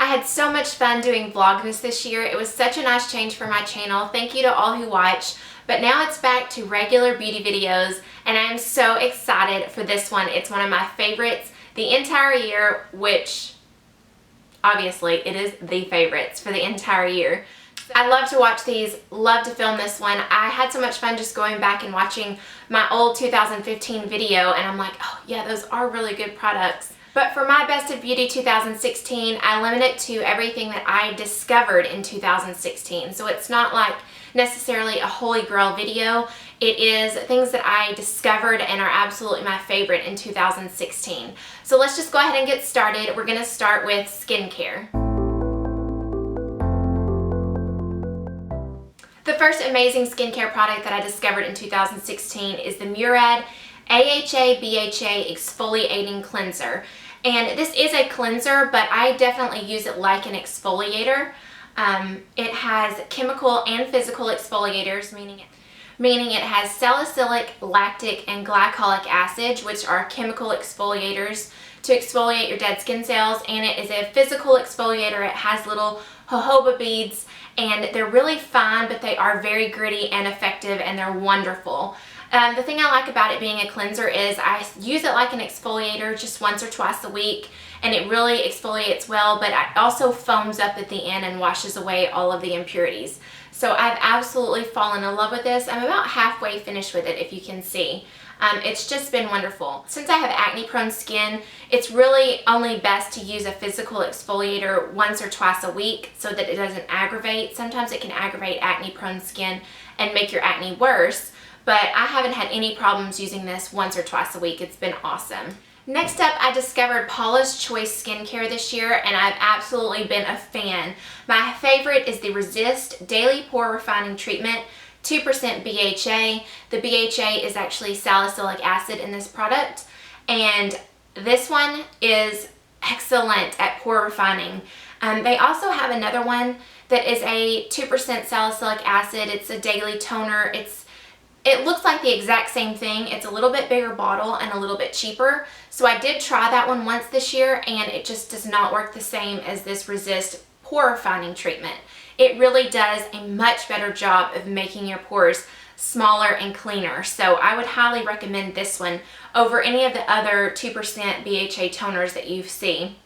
had so much fun doing Vlogmas this year. It was such a nice change for my channel. Thank you to all who watch. But now it's back to regular beauty videos, and I am so excited for this one. It's one of my favorites the entire year, which obviously it is the favorites for the entire year. I love to watch these, love to film this one. I had so much fun just going back and watching my old 2015 video, and I'm like, oh yeah, those are really good products. But for my Best of Beauty 2016, I limit it to everything that I discovered in 2016. So it's not like necessarily a holy grail video. It is things that I discovered and are absolutely my favorite in 2016. So let's just go ahead and get started. We're going to start with skincare. The first amazing skincare product that I discovered in 2016 is the Murad AHA BHA Exfoliating Cleanser. And this is a cleanser, but I definitely use it like an exfoliator. It has chemical and physical exfoliators, meaning it has salicylic, lactic, and glycolic acid, which are chemical exfoliators to exfoliate your dead skin cells, and it is a physical exfoliator. It has little jojoba beads, and they're really fine, but they are very gritty and effective, and they're wonderful. The thing I like about it being a cleanser is I use it like an exfoliator just once or twice a week, and it really exfoliates well, but it also foams up at the end and washes away all of the impurities. So I've absolutely fallen in love with this. I'm about halfway finished with it, if you can see. It's just been wonderful. Since I have acne-prone skin, it's really only best to use a physical exfoliator once or twice a week so that it doesn't aggravate. Sometimes it can aggravate acne-prone skin and make your acne worse, but I haven't had any problems using this once or twice a week. It's been awesome. Next up, I discovered Paula's Choice Skincare this year, and I've absolutely been a fan. My favorite is the Resist Daily Pore Refining Treatment, 2% BHA. The BHA is actually salicylic acid in this product, and this one is excellent at pore refining. They also have another one that is a 2% salicylic acid. It's a daily toner. It looks like the exact same thing. It's a little bit bigger bottle and a little bit cheaper. So I did try that one once this year, and it just does not work the same as this Resist Pore Refining Treatment. It really does a much better job of making your pores smaller and cleaner. So I would highly recommend this one over any of the other 2% BHA toners that you see.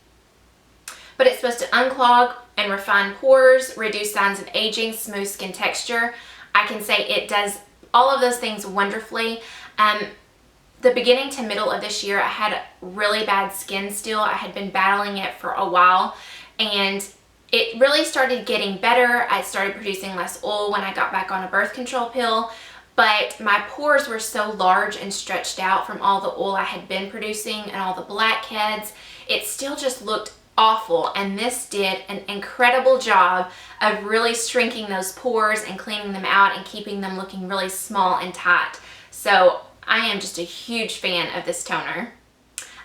But it's supposed to unclog and refine pores, reduce signs of aging, smooth skin texture. I can say it does all of those things wonderfully. The beginning to middle of this year, I had really bad skin still. I had been battling it for a while, and it really started getting better. I started producing less oil when I got back on a birth control pill, but my pores were so large and stretched out from all the oil I had been producing and all the blackheads. It still just looked awful, and this did an incredible job of really shrinking those pores and cleaning them out and keeping them looking really small and tight. So I am just a huge fan of this toner.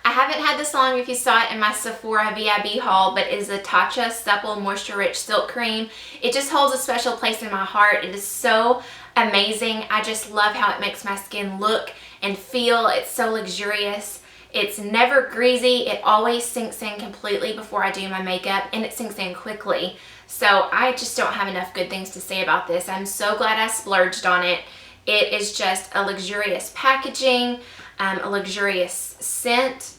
I haven't had this long if you saw it in my Sephora VIB haul, but it is the Tatcha Supple Moisture Rich Silk Cream. It just holds a special place in my heart. It is so amazing. I just love how it makes my skin look and feel. It's so luxurious. It's never greasy. It always sinks in completely before I do my makeup, and it sinks in quickly. So I just don't have enough good things to say about this. I'm so glad I splurged on it. It is just a luxurious packaging, a luxurious scent.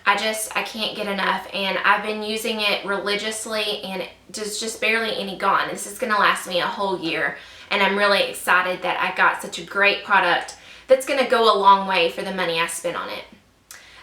I can't get enough, and I've been using it religiously, and there's just barely any gone. This is going to last me a whole year, and I'm really excited that I got such a great product that's going to go a long way for the money I spent on it.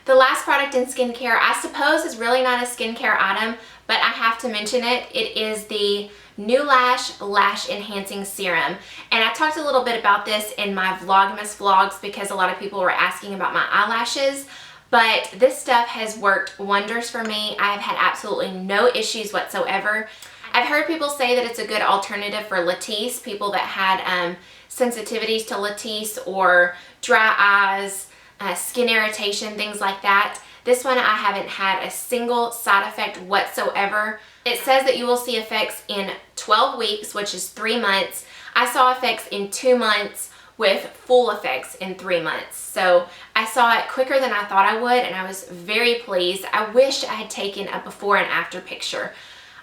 The last product in skincare, I suppose, is really not a skincare item, but I have to mention it. It is the New-Lash Lash Enhancing Serum. And I talked a little bit about this in my Vlogmas vlogs because a lot of people were asking about my eyelashes. But this stuff has worked wonders for me. I have had absolutely no issues whatsoever. I've heard people say that it's a good alternative for Latisse, people that had sensitivities to Latisse or dry eyes, skin irritation, things like that. This one I haven't had a single side effect whatsoever. It says that you will see effects in 12 weeks, which is 3 months. I saw effects in 2 months, with full effects in 3 months. So I saw it quicker than I thought I would, and I was very pleased. I wish I had taken a before and after picture.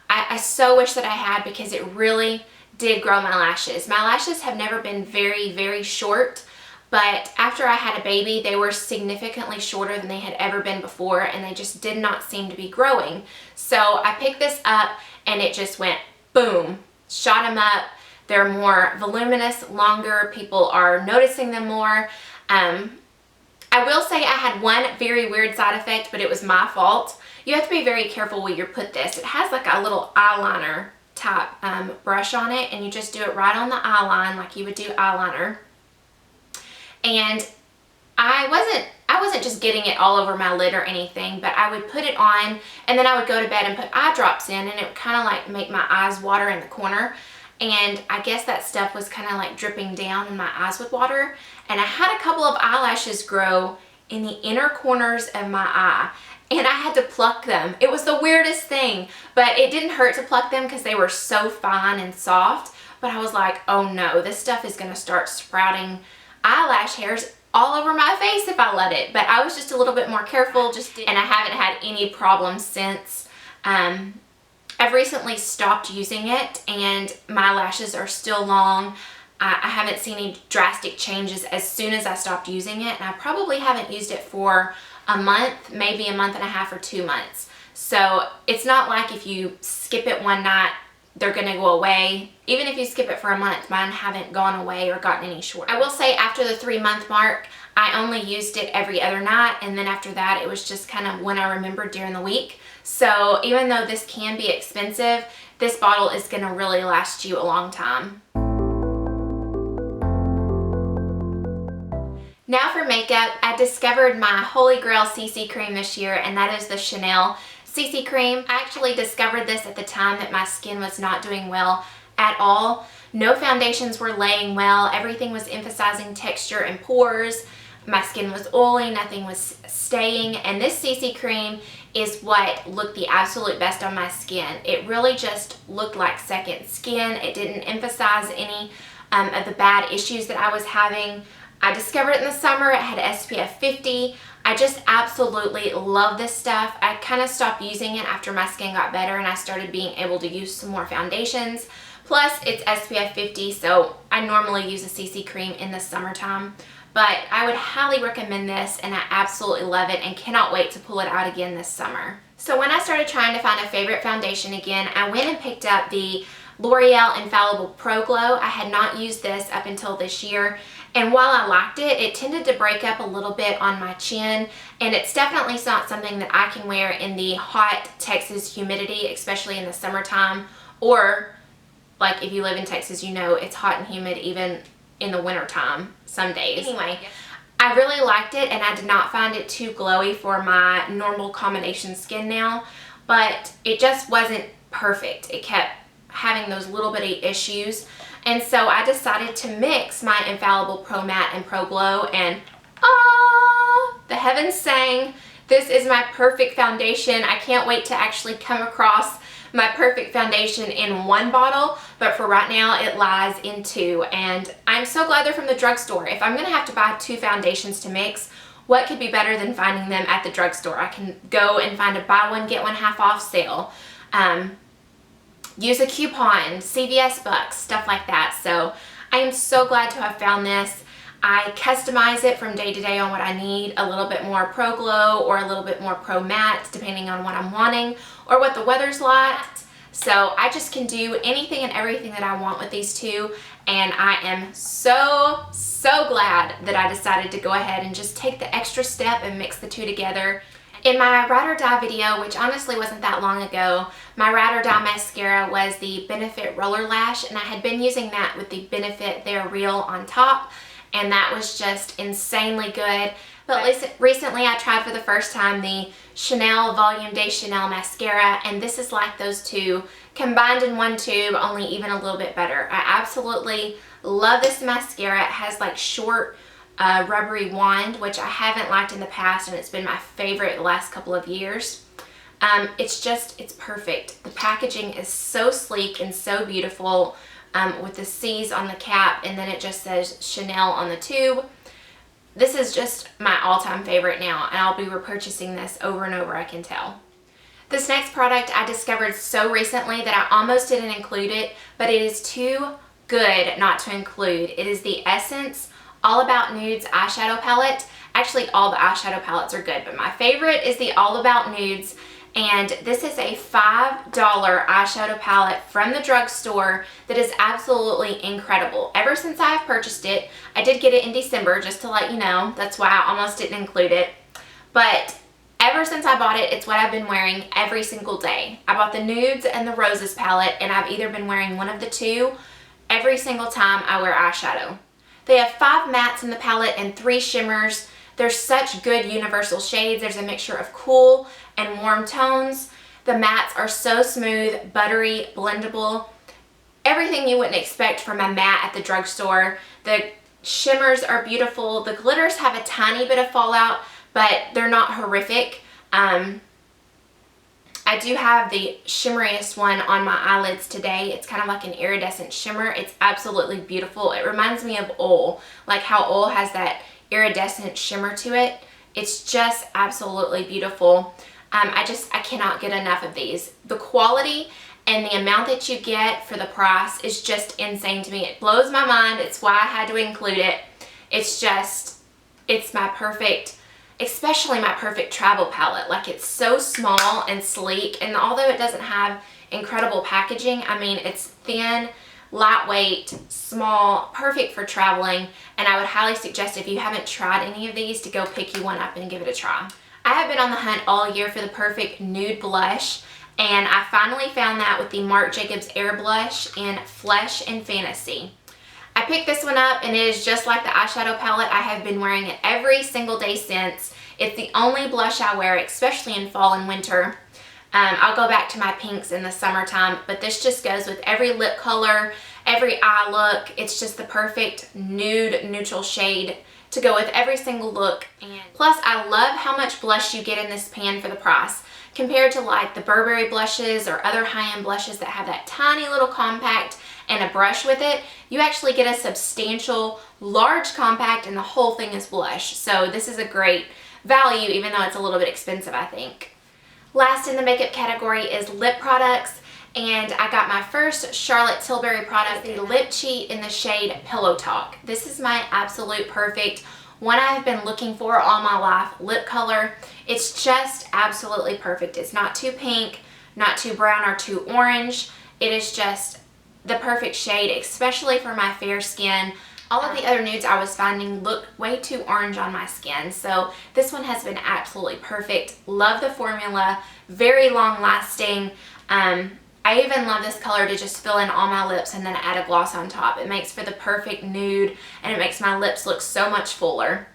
I so wish that I had, because it really did grow my lashes. My lashes have never been very, very short, but after I had a baby, they were significantly shorter than they had ever been before, and they just did not seem to be growing. So I picked this up, and it just went boom, shot them up. They're more voluminous, longer. People are noticing them more. I will say I had one very weird side effect, but it was my fault. You have to be very careful where you put this. It has like a little eyeliner type brush on it, and you just do it right on the eye line like you would do eyeliner. And I wasn't just getting it all over my lid or anything, but I would put it on, and then I would go to bed and put eye drops in, and it would kind of like make my eyes water in the corner. And I guess that stuff was kind of like dripping down, and my eyes would water. And I had a couple of eyelashes grow in the inner corners of my eye, and I had to pluck them. It was the weirdest thing, but it didn't hurt to pluck them because they were so fine and soft. But I was like, oh no, this stuff is going to start sprouting eyelash hairs all over my face if I let it. But I was just a little bit more careful, and I haven't had any problems since. I've recently stopped using it, and my lashes are still long. I haven't seen any drastic changes as soon as I stopped using it, and I probably haven't used it for a month, maybe a month and a half or 2 months. So it's not like if you skip it one night, they're gonna go away. Even if you skip it for a month, mine haven't gone away or gotten any shorter. I will say after the 3-month mark, I only used it every other night, and then after that, it was just kind of when I remembered during the week. So even though this can be expensive, this bottle is gonna really last you a long time. Now for makeup, I discovered my holy grail CC cream this year, and that is the Chanel CC cream. I actually discovered this at the time that my skin was not doing well at all. No foundations were laying well. Everything was emphasizing texture and pores. My skin was oily, nothing was staying, and this CC cream is what looked the absolute best on my skin. It really just looked like second skin. It didn't emphasize any of the bad issues that I was having. I discovered it in the summer. It had SPF 50. I just absolutely love this stuff. I kind of stopped using it after my skin got better and I started being able to use some more foundations. Plus, it's SPF 50, so I normally use a CC cream in the summertime. But I would highly recommend this, and I absolutely love it and cannot wait to pull it out again this summer. So when I started trying to find a favorite foundation again, I went and picked up the L'Oreal Infallible Pro Glow. I had not used this up until this year, and while I liked it, it tended to break up a little bit on my chin, and it's definitely not something that I can wear in the hot Texas humidity, especially in the summertime, or like if you live in Texas, you know it's hot and humid even in the wintertime some days. Anyway, I really liked it, and I did not find it too glowy for my normal combination skin now, but it just wasn't perfect. It kept having those little bitty issues, and so I decided to mix my Infallible Pro Matte and Pro Glow, and the heavens sang. This is my perfect foundation. I can't wait to actually come across my perfect foundation in one bottle, but for right now it lies in 2, and I'm so glad they're from the drugstore. If I'm gonna have to buy 2 foundations to mix, what could be better than finding them at the drugstore? I can go and find a buy one get one half off sale, use a coupon, CVS bucks, stuff like that. So I am so glad to have found this. I customize it from day to day on what I need, a little bit more Pro Glow or a little bit more Pro Matte depending on what I'm wanting or what the weather's like. So I just can do anything and everything that I want with these 2, and I am so glad that I decided to go ahead and just take the extra step and mix the 2 together. In my Ride or Die video, which honestly wasn't that long ago, my Ride or Die mascara was the Benefit Roller Lash, and I had been using that with the Benefit They're Real on top, and that was just insanely good. But recently I tried for the first time the Chanel Volume de Chanel mascara, and this is like those 2 combined in one tube, only even a little bit better. I absolutely love this mascara. It has like short rubbery wand, which I haven't liked in the past, and it's been my favorite the last couple of years. It's perfect. The packaging is so sleek and so beautiful. with the C's on the cap, and then it just says Chanel on the tube. This is just my all-time favorite now, and I'll be repurchasing this over and over, I can tell. This next product I discovered so recently that I almost didn't include it, but it is too good not to include. It is the Essence All About Nudes eyeshadow palette. Actually, all the eyeshadow palettes are good, but my favorite is the All About Nudes. And this is a $5 eyeshadow palette from the drugstore that is absolutely incredible. Ever since I have purchased it, I did get it in December, just to let you know. That's why I almost didn't include it. But ever since I bought it, it's what I've been wearing every single day. I bought the Nudes and the Roses palette, and I've either been wearing one of the two every single time I wear eyeshadow. They have 5 mattes in the palette and 3 shimmers. They're such good universal shades. There's a mixture of cool and warm tones. The mattes are so smooth, buttery, blendable. Everything you wouldn't expect from a matte at the drugstore. The shimmers are beautiful. The glitters have a tiny bit of fallout, but they're not horrific. I do have the shimmeriest one on my eyelids today. It's kind of like an iridescent shimmer. It's absolutely beautiful. It reminds me of Oil, like how Oil has that iridescent shimmer to it. It's just absolutely beautiful. I cannot get enough of these. The quality and the amount that you get for the price is just insane to me. It blows my mind. It's why I had to include it. It's my perfect, especially my perfect travel palette. Like, it's so small and sleek, and although it doesn't have incredible packaging, I mean, it's thin, lightweight, small, perfect for traveling, and I would highly suggest, if you haven't tried any of these, to go pick you one up and give it a try. I have been on the hunt all year for the perfect nude blush, and I finally found that with the Marc Jacobs Air Blush in Flesh and Fantasy. I picked this one up, and it is just like the eyeshadow palette. I have been wearing it every single day since. It's the only blush I wear, especially in fall and winter. I'll go back to my pinks in the summertime, but this just goes with every lip color, every eye look. It's just the perfect nude neutral shade to go with every single look. And plus, I love how much blush you get in this pan for the price. Compared to like the Burberry blushes or other high-end blushes that have that tiny little compact and a brush with it, you actually get a substantial large compact, and the whole thing is blush. So this is a great value, even though it's a little bit expensive, I think. Last in the makeup category is lip products, and I got my first Charlotte Tilbury product, the Lip Cheat in the shade Pillow Talk. This is my absolute perfect one I've been looking for all my life lip color. It's just absolutely perfect. It's not too pink, not too brown or too orange. It is just the perfect shade, especially for my fair skin. All of the other nudes I was finding looked way too orange on my skin, so this one has been absolutely perfect. Love the formula, very long lasting. I even love this color to just fill in all my lips and then add a gloss on top. It makes for the perfect nude, and it makes my lips look so much fuller.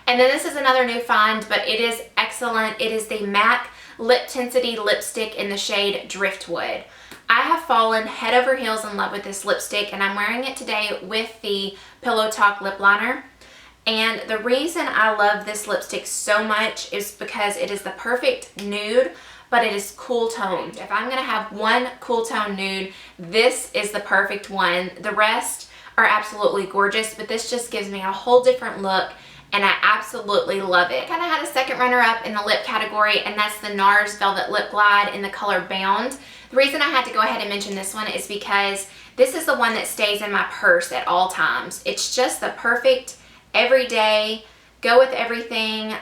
And then this is another new find, but it is excellent. It is the MAC Lip Tensity lipstick in the shade Driftwood. I have fallen head over heels in love with this lipstick, and I'm wearing it today with the Pillow Talk lip liner. And the reason I love this lipstick so much is because it is the perfect nude, but it is cool toned. If I'm gonna have one cool tone nude, this is the perfect one. The rest are absolutely gorgeous, but this just gives me a whole different look, and I absolutely love it. I kind of had a second runner up in the lip category, and that's the NARS Velvet Lip Glide in the color Bound. The reason I had to go ahead and mention this one is because this is the one that stays in my purse at all times. It's just the perfect everyday, go with everything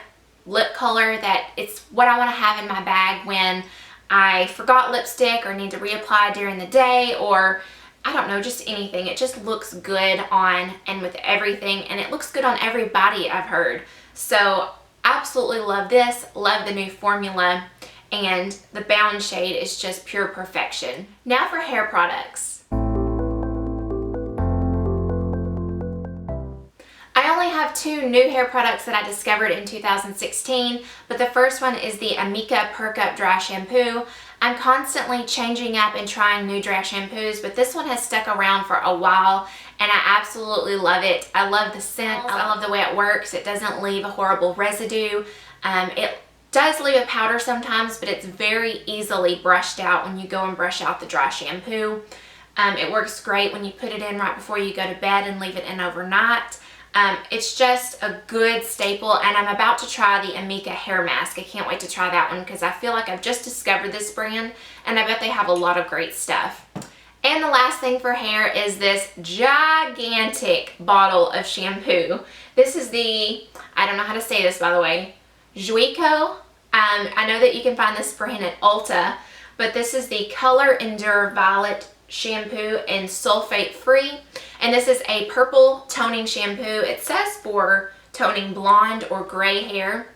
lip color that it's what I want to have in my bag when I forgot lipstick or need to reapply during the day, or I don't know, just anything. It just looks good on and with everything, and it looks good on everybody, I've heard. So absolutely love this, love the new formula, and the Bound shade is just pure perfection. Now for hair products. I only have 2 new hair products that I discovered in 2016, but the first one is the Amika Perk Up Dry Shampoo. I'm constantly changing up and trying new dry shampoos, but this one has stuck around for a while, and I absolutely love it. I love the scent. I love the way it works. It doesn't leave a horrible residue. It does leave a powder sometimes, but it's very easily brushed out when you go and brush out the dry shampoo. It works great when you put it in right before you go to bed and leave it in overnight. It's just a good staple, and I'm about to try the Amika hair mask. I can't wait to try that one because I feel like I've just discovered this brand, and I bet they have a lot of great stuff. And the last thing for hair is this gigantic bottle of shampoo. This is the, I don't know how to say this by the way, Juico. I know that you can find this brand at Ulta, but this is the Color Endure Violet shampoo and sulfate free, and this is a purple toning shampoo. It says for toning blonde or gray hair,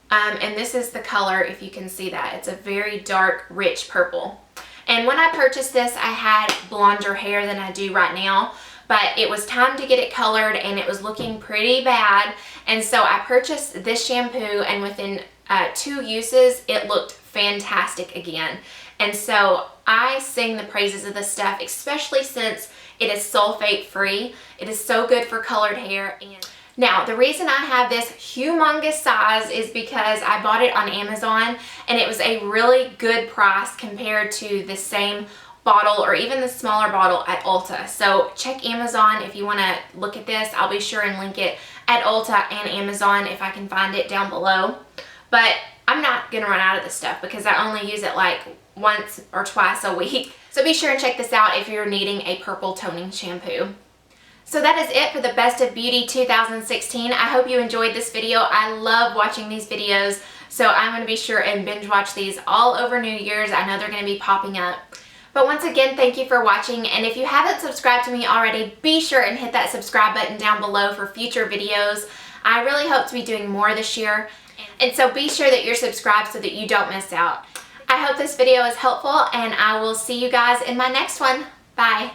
and this is the color, if you can see that. It's a very dark, rich purple. And when I purchased this, I had blonder hair than I do right now, but it was time to get it colored and it was looking pretty bad, and so I purchased this shampoo, and within 2 uses it looked fantastic again. And so I sing the praises of this stuff, especially since it is sulfate free. It is so good for colored hair. And now, the reason I have this humongous size is because I bought it on Amazon, and it was a really good price compared to the same bottle or even the smaller bottle at Ulta. So check Amazon if you want to look at this. I'll be sure and link it at Ulta and Amazon if I can find it down below. But I'm not going to run out of this stuff because I only use it like once or twice a week. So be sure and check this out if you're needing a purple toning shampoo. So that is it for the Best of Beauty 2016. I hope you enjoyed this video. I love watching these videos, so I'm going to be sure and binge watch these all over New Year's. I know they're going to be popping up. But once again, thank you for watching, and if you haven't subscribed to me already, be sure and hit that subscribe button down below for future videos. I really hope to be doing more this year, and so be sure that you're subscribed so that you don't miss out. I hope this video is helpful, and I will see you guys in my next one. Bye.